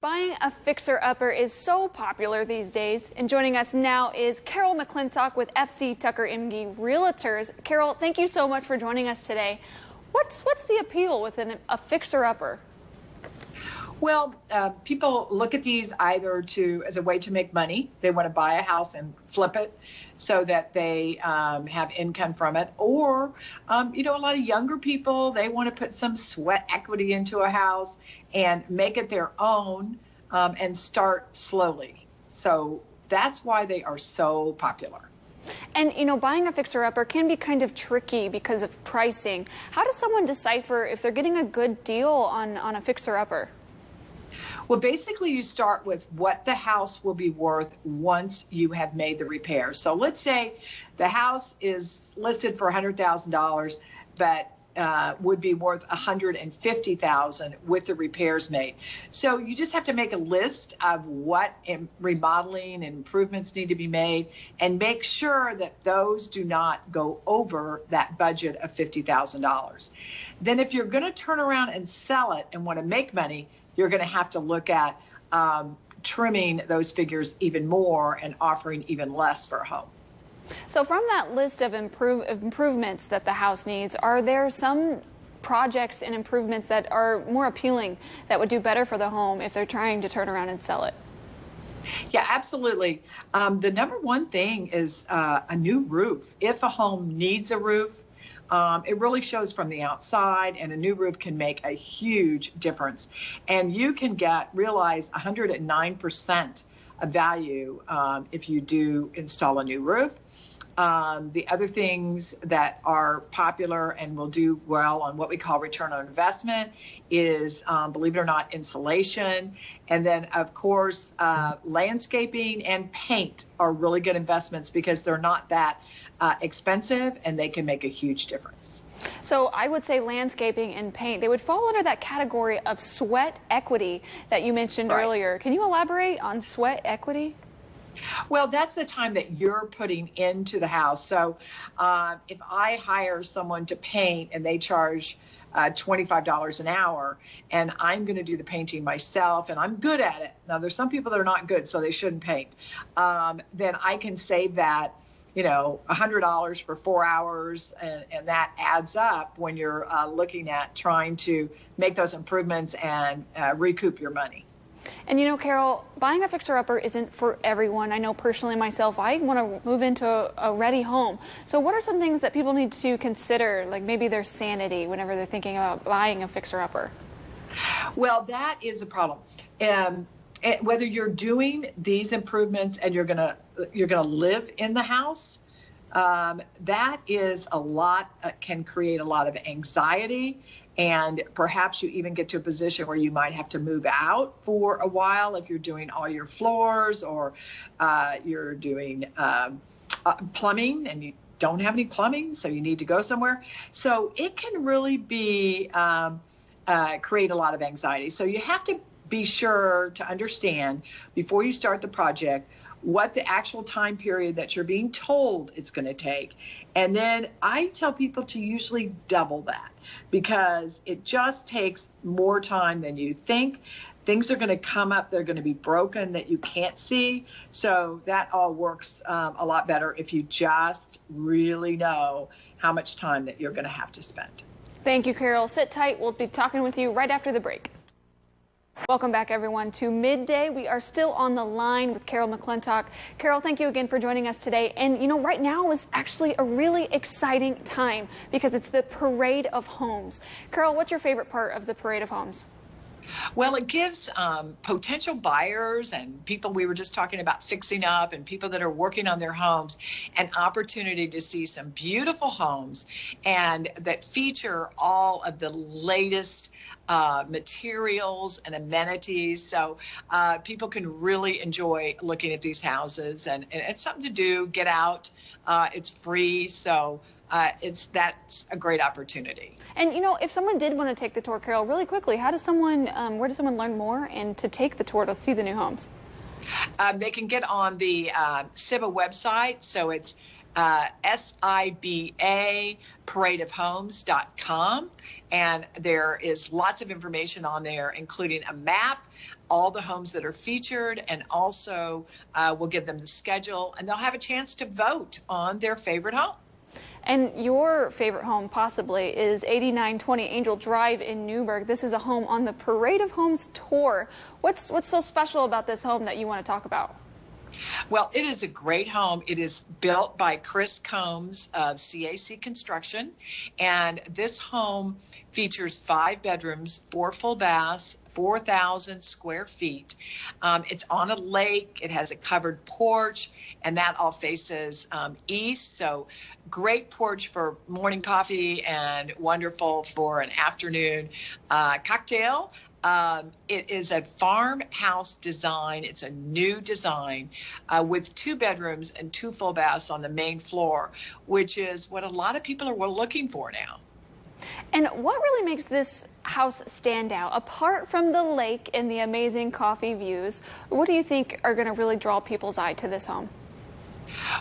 Buying a fixer-upper is so popular these days, and joining us now is Carol McClintock with FC Tucker Imge Realtors. Carol, thank you so much for joining us today. What's the appeal with a fixer-upper? Well, people look at these either as a way to make money. They want to buy a house and flip it so that they have income from it. Or, a lot of younger people, they want to put some sweat equity into a house and make it their own and start slowly. So that's why they are so popular. And, buying a fixer-upper can be kind of tricky because of pricing. How does someone decipher if they're getting a good deal on a fixer-upper? Well, basically, you start with what the house will be worth once you have made the repairs. So let's say the house is listed for $100,000, but would be worth $150,000 with the repairs made. So you just have to make a list of what remodeling and improvements need to be made and make sure that those do not go over that budget of $50,000. Then if you're going to turn around and sell it and want to make money, you're going to have to look at trimming those figures even more and offering even less for a home. So from that list of improvements that the house needs, are there some projects and improvements that are more appealing that would do better for the home if they're trying to turn around and sell it? Yeah, absolutely. The number one thing is a new roof. If a home needs a roof, it really shows from the outside, and a new roof can make a huge difference. And you can realize 109% of value if you do install a new roof. The other things that are popular and will do well on what we call return on investment is, believe it or not, insulation. And then, of course, landscaping and paint are really good investments because they're not that expensive and they can make a huge difference. So I would say landscaping and paint, they would fall under that category of sweat equity that you mentioned earlier. Can you elaborate on sweat equity? Well, that's the time that you're putting into the house. So if I hire someone to paint and they charge $25 an hour, and I'm going to do the painting myself, and I'm good at it. Now, there's some people that are not good, so they shouldn't paint. Then I can save that, $100 for 4 hours, and that adds up when you're looking at trying to make those improvements and recoup your money. And Carol, buying a fixer-upper isn't for everyone. I know personally myself, I want to move into a ready home. So what are some things that people need to consider, like maybe their sanity, whenever they're thinking about buying a fixer-upper? Well, that is a problem. Whether you're doing these improvements and you're gonna live in the house, that is a lot, can create a lot of anxiety. And perhaps you even get to a position where you might have to move out for a while if you're doing all your floors, or you're doing plumbing and you don't have any plumbing, so you need to go somewhere. So it can really be create a lot of anxiety. So you have to be sure to understand before you start the project what the actual time period that you're being told it's going to take. And then I tell people to usually double that, because it just takes more time than you think. Things are going to come up, they're going to be broken that you can't see. So that all works a lot better if you just really know how much time that you're going to have to spend. Thank you, Carol. Sit tight. We'll be talking with you right after the break. Welcome back, everyone, to Midday. We are still on the line with Carol McClintock. Carol, thank you again for joining us today. And, right now is actually a really exciting time because it's the Parade of Homes. Carol, what's your favorite part of the Parade of Homes? Well, it gives potential buyers and people we were just talking about fixing up, and people that are working on their homes, an opportunity to see some beautiful homes and that feature all of the latest materials and amenities. So people can really enjoy looking at these houses, and it's something to do. Get out. It's free. So that's a great opportunity. And if someone did want to take the tour, Carol, really quickly, how does someone, where does someone learn more and to take the tour to see the new homes? They can get on the SIBA website. So it's SIBA paradeofhomes.com, and there is lots of information on there, including a map, all the homes that are featured, and also we'll give them the schedule, and they'll have a chance to vote on their favorite home. And your favorite home possibly is 8920 Angel Drive in Newburgh. This is a home on the Parade of Homes tour. What's so special about this home that you want to talk about? Well, it is a great home. It is built by Chris Combs of CAC Construction, and this home features 5 bedrooms, 4 full baths, 4,000 square feet. It's on a lake. It has a covered porch, and that all faces east. So great porch for morning coffee and wonderful for an afternoon cocktail. It is a farmhouse design. It's a new design with 2 bedrooms and 2 full baths on the main floor, which is what a lot of people are looking for now. And what really makes this house stand out? Apart from the lake and the amazing coffee views, what do you think are going to really draw people's eye to this home?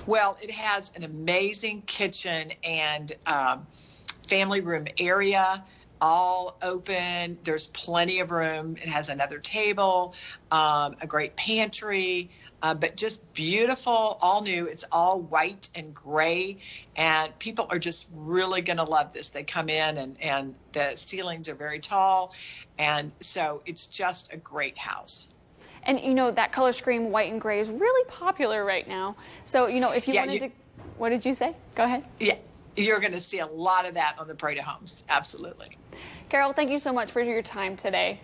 Well, it has an amazing kitchen and family room area, all open. There's plenty of room. It has another table, a great pantry, but just beautiful, all new. It's all white and gray, and people are just really going to love this. They come in, and the ceilings are very tall, and so it's just a great house. And you know, that color scheme, white and gray, is really popular right now. So, you know, if you wanted to, what did you say? Go ahead. Yeah, you're going to see a lot of that on the Parade of Homes. Absolutely. Carol, thank you so much for your time today.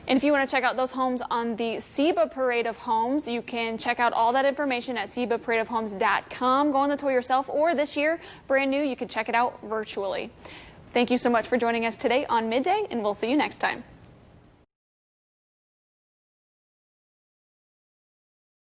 And if you want to check out those homes on the SIBA Parade of Homes, you can check out all that information at SIBAParadeofHomes.com. Go on the tour yourself, or this year, brand new, you can check it out virtually. Thank you so much for joining us today on Midday, and we'll see you next time.